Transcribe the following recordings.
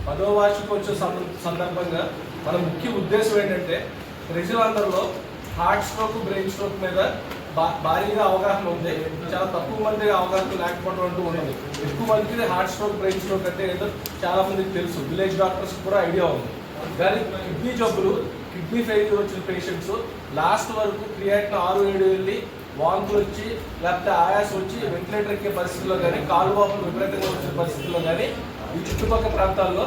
10వ వార్షికోత్సవ సందర్భంగా మన ముఖ్య ఉద్దేశం ఏంటంటే ప్రజలందరిలో హార్ట్ స్ట్రోక్, బ్రెయిన్ స్ట్రోక్ మీద భారీగా అవగాహన ఉంది. చాలా తక్కువ మంది అవగాహన లేకపోవడం అంటూ ఉన్నది. ఎక్కువ మందికి హార్ట్ స్ట్రోక్, బ్రెయిన్ స్ట్రోక్ అంటే ఏదో చాలా మందికి తెలుసు, విలేజ్ డాక్టర్స్ కూడా ఐడియా ఉంది. కానీ కిడ్నీ జబ్బులు, కిడ్నీ ఫెయిల్యూర్ వచ్చిన పేషెంట్స్ లాస్ట్ వరకు క్రియాటిన్ 6-7 వెళ్ళి వాంతులు వచ్చి లేకపోతే ఆయాసం వచ్చి వెంటిలేటర్ ఎక్కే పరిస్థితుల్లో కానీ, కాలు వాపులు విపరీతంగా వచ్చే పరిస్థితుల్లో కానీ ఈ చుట్టుపక్కల ప్రాంతాల్లో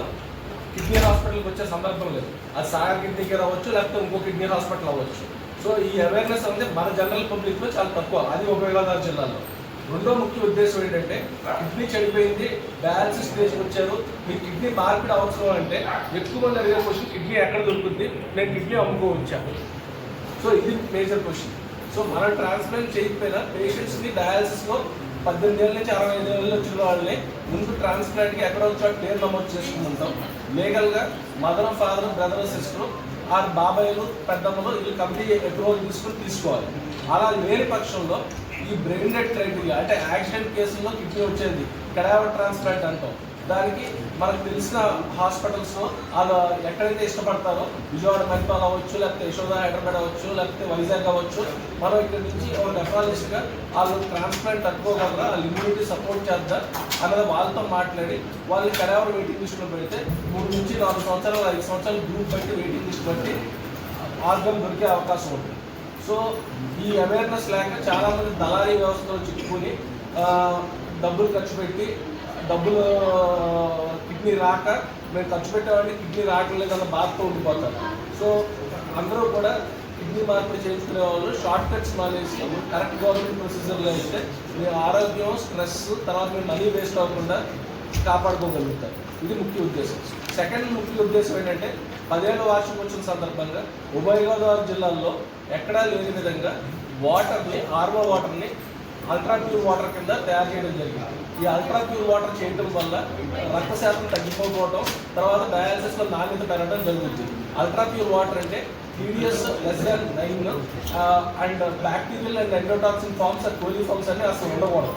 కిడ్నీ హాస్పిటల్కి వచ్చే సందర్భం లేదు. అది సాగర్ కిడ్నీ కేర్ అవ్వచ్చు, లేకపోతే ఇంకో కిడ్నీ హాస్పిటల్ అవ్వచ్చు. సో ఈ అవేర్నెస్ అనేది మన జనరల్ పబ్లిక్లో చాలా తక్కువ, అది ఉభయగోదావరి జిల్లాలో. రెండో ముఖ్య ఉద్దేశం ఏంటంటే కిడ్నీ చెడిపోయింది, డయాలసిస్ స్టేజ్కి వచ్చారు, మీ కిడ్నీ మార్పిడి అవసరం అంటే ఎక్కువ మంది అడిగే క్వశ్చన్ కిడ్నీ ఎక్కడ దొరుకుతుంది, నేను కిడ్నీ అమ్ముకోవచ్చాను. సో ఇది మేజర్ క్వశ్చన్. సో మనం ట్రాన్స్ప్లాంట్ చేయకపోయినా పేషెంట్స్ని డయాలసిస్లో 18 ఏళ్ళ నుంచి 65 ఏళ్ళు వచ్చిన వాళ్ళని ముందు ట్రాన్స్ప్లాంట్కి ఎక్కడ వచ్చాక పేరు నమోదు చేసుకుంటాం. లీగల్గా మదర్, ఫాదర్, బ్రదర్, సిస్టర్, ఆ బాబాయిలు, పెద్దమ్మలు వీళ్ళు కమిటీ అప్రూవల్ తీసుకోవాలి. అలా లేని పక్షంలో ఈ బ్రెయిన్ డెడ్ క్రైటీరియా అంటే యాక్సిడెంట్ కేసుల్లో కిడ్నీ వచ్చేది కెడావర్ ట్రాన్స్ప్లాంట్ అంటాం. దానికి మనకు తెలిసిన హాస్పిటల్స్లో వాళ్ళు ఎక్కడైతే ఇష్టపడతారో, విజయవాడ మెడికల్ అవ్వచ్చు, లేకపోతే యశోద హైదరాబాద్ అవ్వచ్చు, లేకపోతే వైజాగ్ అవ్వచ్చు, మనం ఇక్కడ నుంచి ఒక నెఫ్రాలజిస్ట్గా వాళ్ళు ట్రాన్స్ప్లాంట్ తట్టుకోగలరా, వాళ్ళ ఇమ్యూనిటీ సపోర్ట్ చేద్దా అన్నది వాళ్ళతో మాట్లాడి వాళ్ళని కెడావర్ వెయిటింగ్ లిస్ట్లో పెడితే 3 నుంచి 4 సంవత్సరాలు 5 సంవత్సరాలు గ్రూప్ బట్టి వెయిటింగ్ లిస్ట్ బట్టి ఆర్గన్ దొరికే అవకాశం ఉంటుంది. సో ఈ అవేర్నెస్ లేక చాలామంది దళారీ వ్యవస్థలో చిక్కుకొని డబ్బులు ఖర్చు పెట్టి కిడ్నీ రాక మేము ఖర్చు పెట్టేవాడిని కిడ్నీ రావట్లేదన్న బాధతో ఉండిపోతారు. సో అందరూ కూడా కిడ్నీ మార్పిడి చేయించుకునే వాళ్ళు షార్ట్ కట్స్ మానేసి కరెక్ట్ గవర్నమెంట్ ప్రొసీజర్లో అయితే మీ ఆరోగ్యం, స్ట్రెస్, తర్వాత మీ మనీ వేస్ట్ అవ్వకుండా కాపాడుకోగలుగుతారు. ఇది ముఖ్య ఉద్దేశం. సెకండ్ ముఖ్య ఉద్దేశం ఏంటంటే 10ఏళ్ల వార్షికోత్సవం సందర్భంగా ఉభయగోదావరి జిల్లాల్లో ఎక్కడా లేని విధంగా వాటర్ని, ఆర్ఓ వాటర్ని అల్ట్రా ప్యూర్ వాటర్ కింద తయారు చేయడం జరిగింది. ఈ అల్ట్రా ప్యూర్ వాటర్ చేయడం వల్ల రక్త శాతం తగ్గిపోవడం, తర్వాత డయాలసిస్లో నాణ్యత పెరగడం జరుగుతుంది. అల్ట్రా ప్యూర్ వాటర్ అంటే TDS <9 and bacterial and endotoxin forms, coliforms అన్ని అసలు ఉండకూడదు.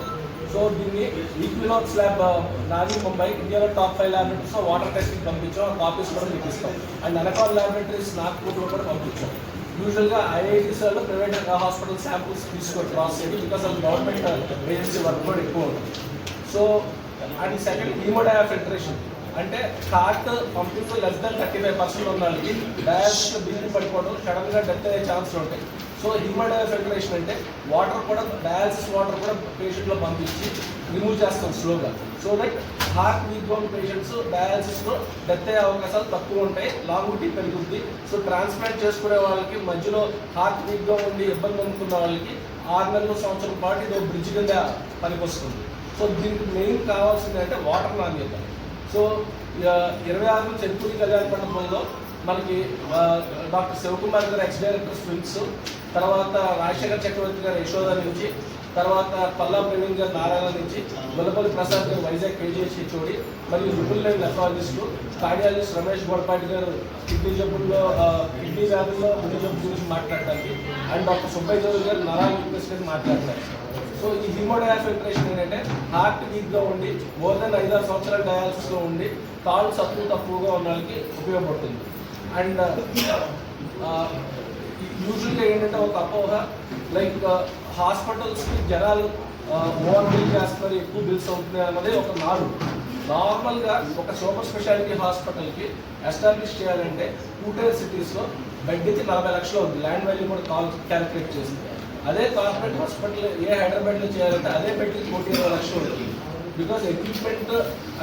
సో దీన్ని ఈక్వినాక్స్ ల్యాబ్, నావీ ముంబై, ఇండియాలో టాప్ 5 ల్యాబొరేటరీస్లో వాటర్ టెస్టింగ్ పంపించాం. కాపీస్ కూడా మీకు ఇస్తాం. అండ్ అనకాల్ ల్యాబొరేటరీస్ నాగ్పూర్లో కూడా పంపించాం. యూజువల్గా ఐఐటీస్లో ప్రైవేట్ హాస్పిటల్ శాంపుల్స్ తీసుకొని క్రాస్ చేయండి, బికాస్ అది గవర్నమెంట్ ఏజెన్సీ వర్క్ కూడా ఎక్కువ ఉంటుంది. సో అండ్ సెకండ్ హీమోడయా ఫిల్టరేషన్ అంటే హార్ట్ పంపింగ్ లెస్ దాన్ 35% ఉన్న వాళ్ళకి డయాలసిస్లో బిల్లు పడిపోవడం, సడన్గా డెత్ అయ్యే ఛాన్సులు ఉంటాయి. సో హీమోడయా ఫిల్టరేషన్ అంటే వాటర్ కూడా, డయాలసిస్ వాటర్ కూడా పేషెంట్లో పంపించి రిమూవ్ చేస్తాం స్లోగా. సో దట్ హార్ట్ వీక్గా ఉన్న పేషెంట్స్ డయాలసిస్లో డెత్ అయ్యే అవకాశాలు తక్కువ ఉంటాయి, లాంగిటీ పెరుగుద్ది. సో ట్రాన్స్ప్లాంట్ చేసుకునే వాళ్ళకి మధ్యలో హార్ట్ వీక్గా ఉండి ఇబ్బంది అందుకున్న వాళ్ళకి 6 నెలలు, సంవత్సరం పాటు ఇది బ్రిడ్జ్ కింద పనికొస్తుంది. సో దీనికి మెయిన్ కావాల్సింది అంటే వాటర్ నాణ్యత. సో 26 చెరుకూరి కళ్యాణ మండపంలో మనకి డాక్టర్ శివకుమార్ గారు ఎక్స్ డైరెక్టర్ స్విమ్స్, తర్వాత రాజశేఖర్ చక్రవర్తి గారు యశోద నుంచి, తర్వాత పల్లా ప్రవీణ్ గారు నారాయణ నుంచి, గొల్లపల్లి ప్రసాద్ గారు వైజాగ్ కేజీహెచ్ హెచ్ఓడి, మరియు triple line nephrologist, cardiologist Ramesh Godapati గారు కిడ్నీ జబ్బుల్లో, కిడ్నీ వ్యాధుల్లో గుండె జబ్బు గురించి మాట్లాడడానికి, అండ్ డాక్టర్ సుబ్బయ్య చౌదరి గారు నరాల వీక్నెస్ గురించి మాట్లాడతారు. సో ఈ హీమోడయా ఫిల్టరేషన్ ఏంటంటే హార్ట్ వీక్గా ఉండి మోర్ దెన్ 5-6 సంవత్సరాల డయాలసిస్లో ఉండి కాళ్ళు సత్తులు తక్కువగా ఉన్న వాళ్ళకి ఉపయోగపడుతుంది. అండ్ యూజువల్గా ఏంటంటే ఒక అపోహ, లైక్ హాస్పిటల్స్కి జనాలు ఓవర్ బిల్ చేస్తున్నారు, ఎక్కువ బిల్స్ అవుతున్నాయి అన్నది ఒక నాడు. నార్మల్గా ఒక సూపర్ స్పెషాలిటీ హాస్పిటల్కి ఎస్టాబ్లిష్ చేయాలంటే 2 tier సిటీస్లో బెడ్కి 40 లక్షలు అవుతుంది, ల్యాండ్ వాల్యూ కూడా క్యాలిక్యులేట్ చేసింది. అదే కార్పొరేట్ హాస్పిటల్ హైదరాబాద్లో చేయాలంటే అదే బెడ్కి 120 లక్షలు అవుతుంది. Because equipment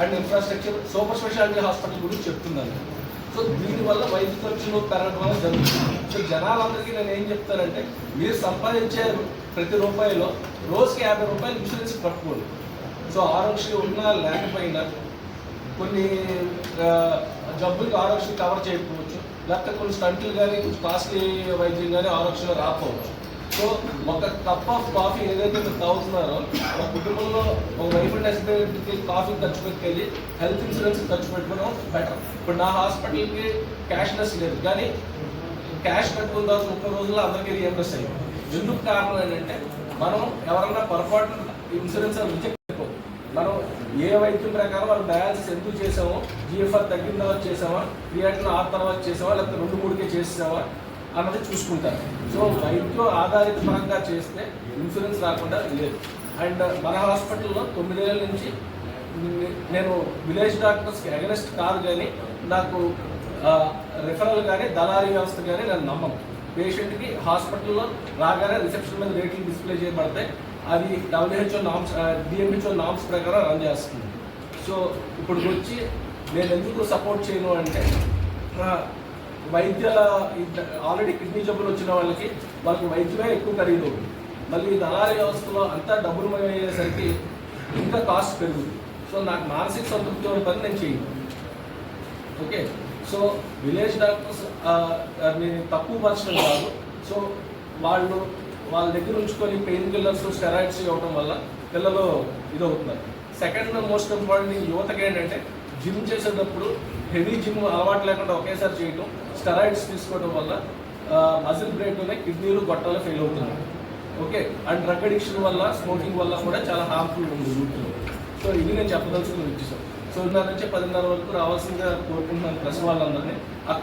and infrastructure super speciality hospital గురించి చెప్తున్నాను. సో దీనివల్ల వైద్య ఖర్చులు పెరగడం వల్ల జరుగుతుంది. సో జనాలందరికీ నేను ఏం చెప్తానంటే, మీరు సంపాదించే ప్రతి రూపాయలో రోజుకి 50 రూపాయలు ఇన్సూరెన్స్ కట్టుకోండి. సో ఆరోగ్యం ఉన్నా లేకపోయినా కొన్ని జబ్బులకి ఆరోగ్యం కవర్ చేయకపోవచ్చు, లేకపోతే కొన్ని స్టంట్లు కానీ, కొంచెం కాస్ట్లీ వైద్యం కానీ ఆరోగ్యంలో రాకపోవచ్చు. సో ఒక కప్ ఆఫ్ కాఫీ ఏదైతే మీరు తాగుతున్నారో, ఒక కుటుంబంలో ఒక వైఫ్ అండ్ హస్బెండ్కి కాఫీ ఖర్చు పెట్టుకెళ్ళి హెల్త్ ఇన్సూరెన్స్ ఖర్చు పెట్టుకోవడం బెటర్. ఇప్పుడు నా హాస్పిటల్కి క్యాష్లెస్ లేదు, కానీ క్యాష్ పెట్టుకున్న తర్వాత 30 రోజుల్లో అందరికీ రియంబర్స్ అయ్యింది. ఎందుకు కారణం ఏంటంటే, మనం ఎవరన్నా పొరపాటు ఇన్సూరెన్స్ రిజెక్ట్ అయిపోతుంది. మనం ఏ వైద్యం ప్రకారం వాళ్ళు డయాలసిస్ ఎందుకు చేసామో, జిఎఫ్ఆర్ తగ్గిన తర్వాత చేసావా, క్రియాటిన్ ఆ తర్వాత చేసావా, లేకపోతే 2-3కే చేసావా అన్నది చూసుకుంటారు. సో వైద్యం ఆధారిత పరంగా చేస్తే ఇన్సూరెన్స్ రాకుండా లేదు. అండ్ మన హాస్పిటల్లో 9 ఏళ్ళ నుంచి నేను విలేజ్ డాక్టర్స్కి అగెనెస్ట్ కాదు, కానీ నాకు రిఫరల్ కానీ దళారీ వ్యవస్థ కానీ నేను నమ్మను. పేషెంట్కి హాస్పిటల్లో రాగానే రిసెప్షన్ మీద రేట్లు డిస్ప్లే చేయబడతాయి, అది WHO నామ్స్ DMHO నామ్స్ ప్రకారం రన్ చేస్తుంది. సో ఇప్పుడు వచ్చి నేను ఎందుకు సపోర్ట్ చేయను అంటే, వైద్య ఆల్రెడీ కిడ్నీ జబ్బులు వచ్చిన వాళ్ళకి వైద్యమే ఎక్కువ ఖరీదు, మళ్ళీ దళారీ వ్యవస్థలో అంతా డబ్బులమయ్యేసరికి ఇంకా కాస్ట్ పెరుగుతుంది. సో నాకు మానసిక సంతృప్తి ఉన్న పని నేను చేయను. ఓకే, సో విలేజ్ డాక్టర్స్ నేను తక్కువ పరచడం కాదు. సో వాళ్ళ దగ్గర ఉంచుకొని పెయిన్ కిల్లర్స్, స్టెరాయిడ్స్ ఇవ్వడం వల్ల పిల్లలు ఇదవుతున్నారు. సెకండ్ మోస్ట్ ఇంపార్టెంట్ యువతకి ఏంటంటే, జిమ్ చేసేటప్పుడు హెవీ జిమ్ అలవాటు లేకుండా ఒకేసారి చేయటం, స్టెరాయిడ్స్ తీసుకోవడం వల్ల మజిల్ బ్రేక్ ఉన్నాయి, కిడ్నీలు గొట్టాలు ఫెయిల్ అవుతున్నాయి. ఓకే, అండ్ డ్రగ్ అడిక్షన్ వల్ల, స్మోకింగ్ వల్ల కూడా చాలా హార్మ్ఫుల్ ఉంది యూత్లో. సో ఇది నేను చెప్పదలుచుకున్న విషయం. సో 9 నుంచి 10:30 వరకు రావాల్సిందిగా కోరుకుంటున్నాను ప్రెస్ వాళ్ళందరినీ.